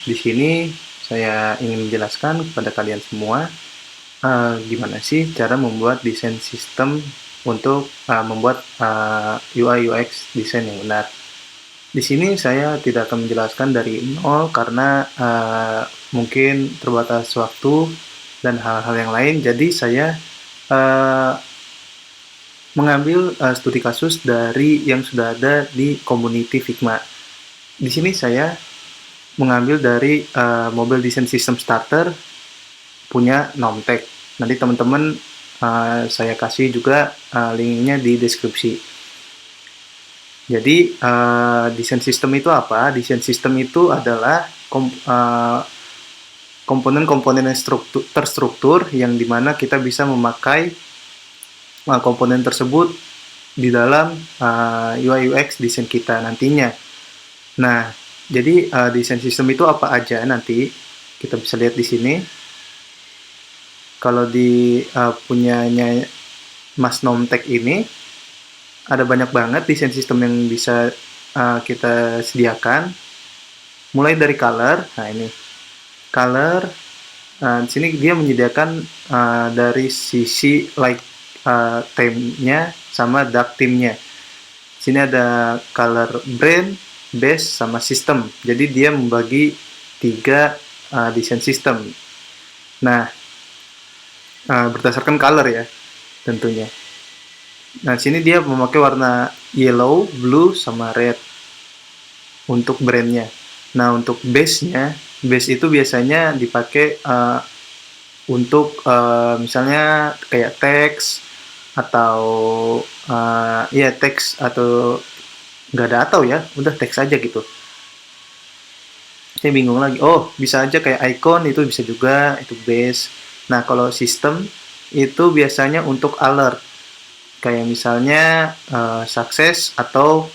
Di sini saya ingin menjelaskan kepada kalian semua gimana sih cara membuat desain sistem untuk membuat UI UX desain yang benar. Di sini saya tidak akan menjelaskan dari nol karena mungkin terbatas waktu dan hal-hal yang lain. Jadi saya uh, mengambil studi kasus dari yang sudah ada di community Figma. Di sini saya mengambil dari Mobile Design System Starter punya Nomtek. Nanti teman-teman saya kasih juga linknya di deskripsi. Jadi desain sistem itu apa? Desain sistem itu adalah komponen-komponen yang terstruktur yang dimana kita bisa memakai komponen tersebut di dalam UI UX desain kita nantinya. Nah, jadi desain sistem itu apa aja nanti kita bisa lihat di sini. Kalau di punyanya Mas Nomtek ini ada banyak banget desain sistem yang bisa kita sediakan. Mulai dari color, nah ini color. Di sini dia menyediakan dari sisi light theme-nya sama dark theme-nya. Di sini ada color brand, base, sama system. Jadi dia membagi 3 desain sistem. Nah, berdasarkan color ya tentunya. Nah, sini dia memakai warna yellow, blue, sama red untuk brandnya. Nah, untuk base-nya, base itu biasanya dipakai untuk misalnya kayak teks atau ya teks atau nggak ada atau ya, udah teks aja gitu. Saya bingung lagi. Oh, bisa aja kayak icon itu bisa juga, itu base. Nah, kalau sistem itu biasanya untuk alert. Kayak misalnya sukses atau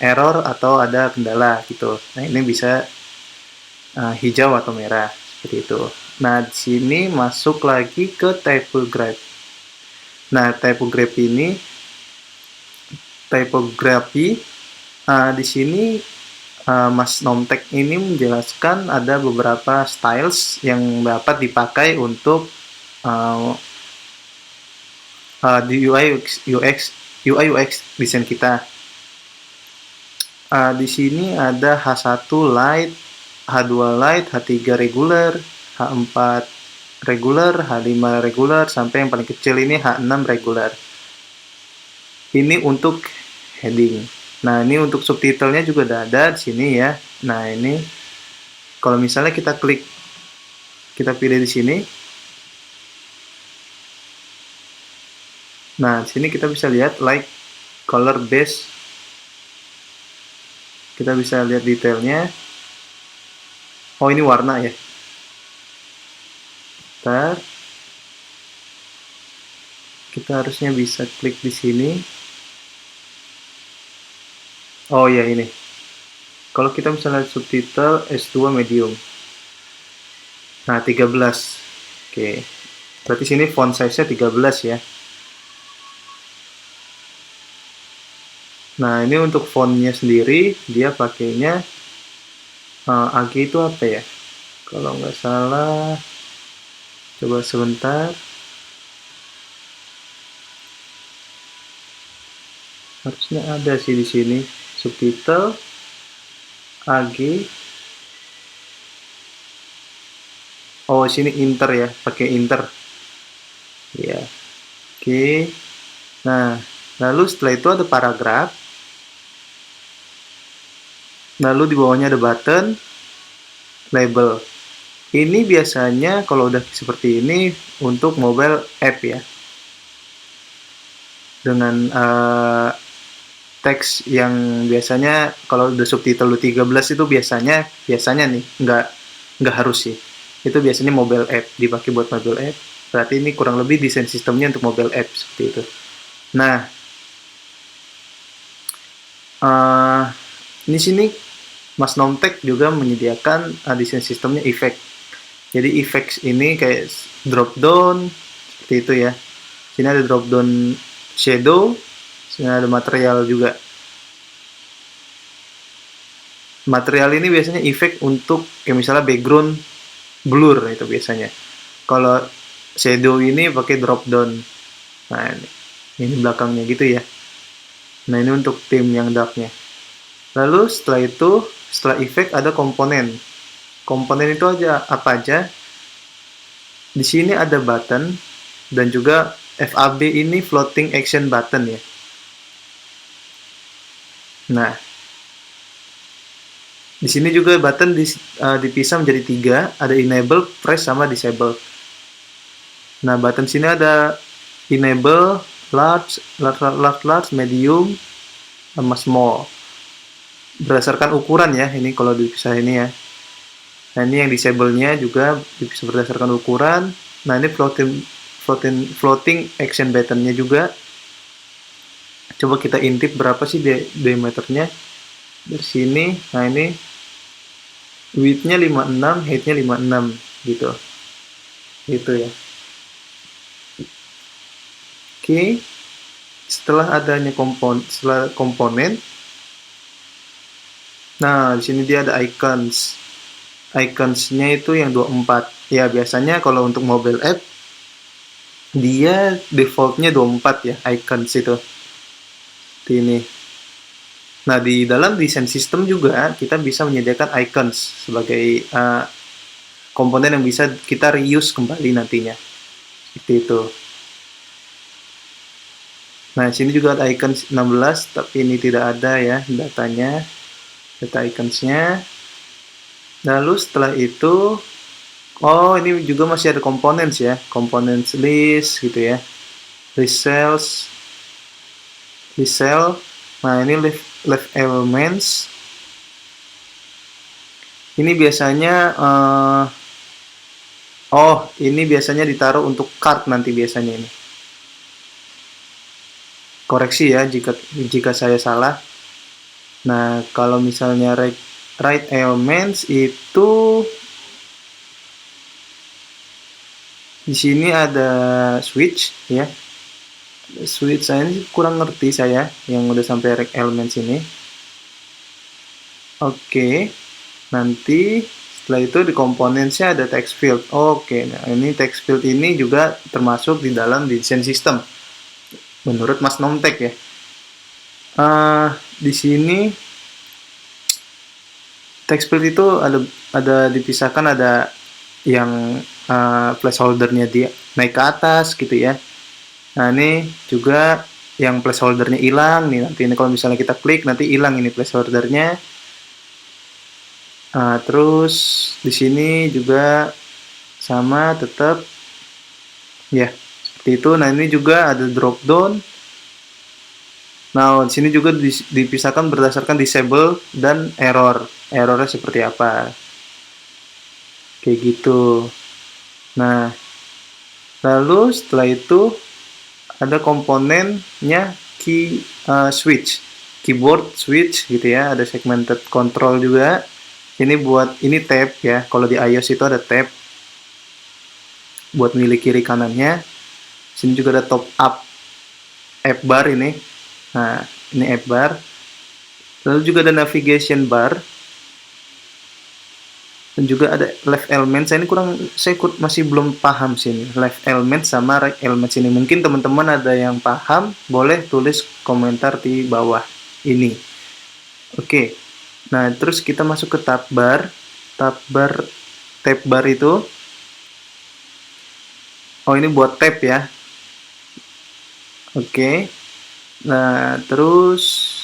error atau ada kendala gitu. Nah, ini bisa hijau atau merah seperti itu. Nah, di sini masuk lagi ke typograph. Nah, typography di sini Mas Nomtek ini menjelaskan ada beberapa styles yang dapat dipakai untuk di UI UX desain kita. Di sini ada H1 light, H2 light, H3 regular, H4 regular, H5 regular, sampai yang paling kecil ini H6 regular. Ini untuk heading. Nah, ini untuk subtitlenya juga ada di sini ya. Nah, ini kalau misalnya kita klik, kita pilih di sini. Nah, di sini kita bisa lihat like, color base. Kita bisa lihat detailnya. Oh, ini warna ya. Bentar. Kita harusnya bisa klik di sini. Oh ya, ini. Kalau kita misalnya subtitle S2 medium. Nah, 13. Oke. Berarti sini font size-nya 13 ya. Nah, ini untuk fontnya sendiri, dia pakainya AG itu apa ya? Kalau nggak salah, coba sebentar. Harusnya ada sih di sini. Subtitle, AG. Oh, sini Inter ya, pakai Inter. Ya. Oke. Nah, lalu setelah itu ada paragraf. Lalu di bawahnya ada button, label. Ini biasanya kalau udah seperti ini untuk mobile app ya. Dengan teks yang biasanya kalau udah subtitle 13 itu biasanya nih nggak harus sih. Itu biasanya mobile app, dipakai buat mobile app. Berarti ini kurang lebih desain sistemnya untuk mobile app seperti itu. Nah, di sini Mas Nomtek juga menyediakan desain sistemnya effect. Jadi effects ini kayak drop down seperti itu ya. Sini ada drop down shadow, sini ada material juga. Material ini biasanya efek untuk kayak misalnya background blur itu biasanya. Kalau shadow ini pakai drop down. Nah, ini belakangnya gitu ya. Nah, ini untuk tim yang darknya. Lalu setelah itu, setelah efek ada komponen. Komponen itu aja apa aja? Di sini ada button dan juga FAB ini floating action button ya. Nah, di sini juga button dipisah menjadi 3, ada enable, press, sama disable. Nah, button sini ada enable, large, medium, sama small. Berdasarkan ukuran ya, ini kalau dipisah ini ya. Nah, ini yang disable-nya juga bisa berdasarkan ukuran. Nah, ini floating action button-nya juga. Coba kita intip berapa sih diameternya. Dari sini, nah ini width-nya 56, height-nya 56 gitu. Gitu ya. Oke. Setelah adanya komponen, nah di sini dia ada icons. Icons-nya itu yang 24. Ya, biasanya kalau untuk mobile app dia default-nya 24 ya, icons itu. Seperti ini. Nah, di dalam desain sistem juga kita bisa menyediakan icons sebagai komponen yang bisa kita reuse kembali nantinya. Seperti itu. Nah, sini juga ada icon 16, tapi ini tidak ada ya datanya, data iconsnya. Lalu setelah itu, oh ini juga masih ada components ya, components list gitu ya, resell. Nah ini left elements. Ini biasanya, ini biasanya ditaruh untuk card nanti biasanya ini. Koreksi ya jika saya salah. Nah, kalau misalnya right elements itu di sini ada switch ya. Switch saya ini kurang ngerti saya yang udah sampai right elements ini. Oke. Nanti setelah itu di komponennya ada text field. Oke, nah ini text field ini juga termasuk di dalam desain sistem. Menurut Mas Nomtek ya. Di sini text field itu ada dipisahkan, ada yang placeholder-nya dia naik ke atas gitu ya. Nah, ini juga yang placeholder-nya hilang nih. Nanti ini kalau misalnya kita klik nanti hilang ini placeholder-nya. Terus di sini juga sama tetap ya seperti itu. Nah, ini juga ada drop down. Nah, di sini juga dipisahkan berdasarkan disable dan error. Errornya seperti apa. Kayak gitu. Nah, lalu setelah itu ada komponennya switch. Keyboard switch gitu ya. Ada segmented control juga. Ini tab ya. Kalau di iOS itu ada tab buat milih kiri kanannya. Sini juga ada top up app bar ini. Nah, ini app bar. Lalu juga ada navigation bar. Dan juga ada left element. Saya masih belum paham sini. Left element sama right element sini. Mungkin teman-teman ada yang paham, boleh tulis komentar di bawah ini. Oke. Nah, terus kita masuk ke tab bar. Tab bar itu. Oh, ini buat tab ya. Oke. Nah, terus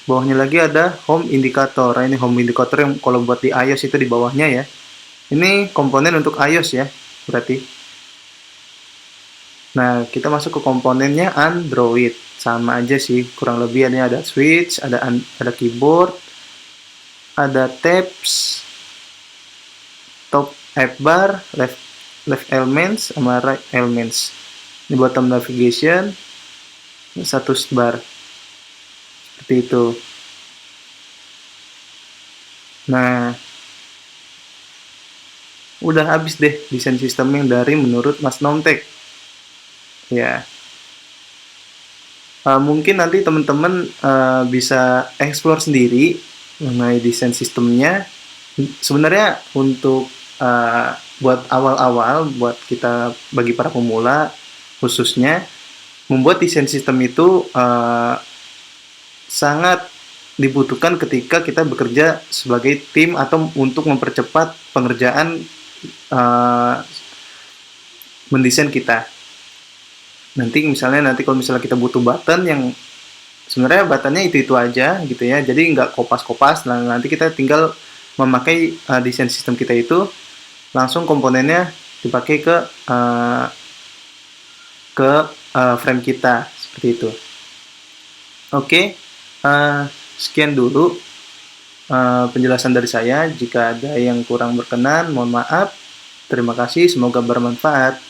bawahnya lagi ada home indicator. Nah, ini home indicator yang kalau buat di iOS itu di bawahnya ya. Ini komponen untuk iOS ya, berarti. Nah, kita masuk ke komponennya Android. Sama aja sih, kurang lebih ini ada switch, ada keyboard, ada tabs, top app bar, left elements, sama right elements. Ini bottom navigation, status bar. Seperti itu. Nah, udah habis deh desain sistem yang dari menurut Mas Nomtek. Ya. Mungkin nanti teman-teman bisa explore sendiri mengenai desain sistemnya, sebenarnya untuk buat awal-awal, buat kita bagi para pemula khususnya, membuat desain sistem itu sangat dibutuhkan ketika kita bekerja sebagai tim atau untuk mempercepat pengerjaan mendesain kita. Nanti kalau misalnya kita butuh button yang sebenarnya buttonnya itu aja gitu ya, jadi nggak kopas-kopas. Nah, nanti kita tinggal memakai desain sistem kita itu, langsung komponennya dipakai ke frame kita seperti itu. Oke, sekian dulu penjelasan dari saya. Jika ada yang kurang berkenan, mohon maaf. Terima kasih, semoga bermanfaat.